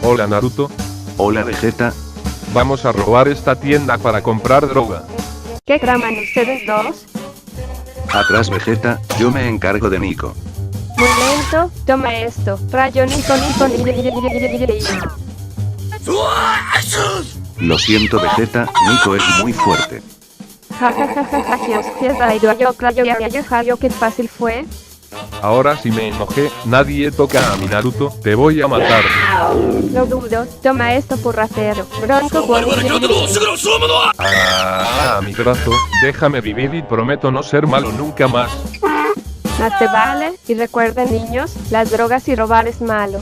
Hola Naruto, Hola Vegeta, vamos a robar esta tienda para comprar droga. ¿Qué traman ustedes dos? atrás Vegeta, yo me encargo de Nico. Muy lento, toma esto. Rayo Nico. Lo siento Vegeta, Nico es muy fuerte. Qué fácil fue. Ahora si me enojé, nadie toca a mi Naruto, te voy a matar. Lo dudo, toma esto por ratero. Bronco. Mi brazo, déjame vivir y prometo no ser malo nunca más. Más te vale, y recuerden niños, las drogas y robar es malo.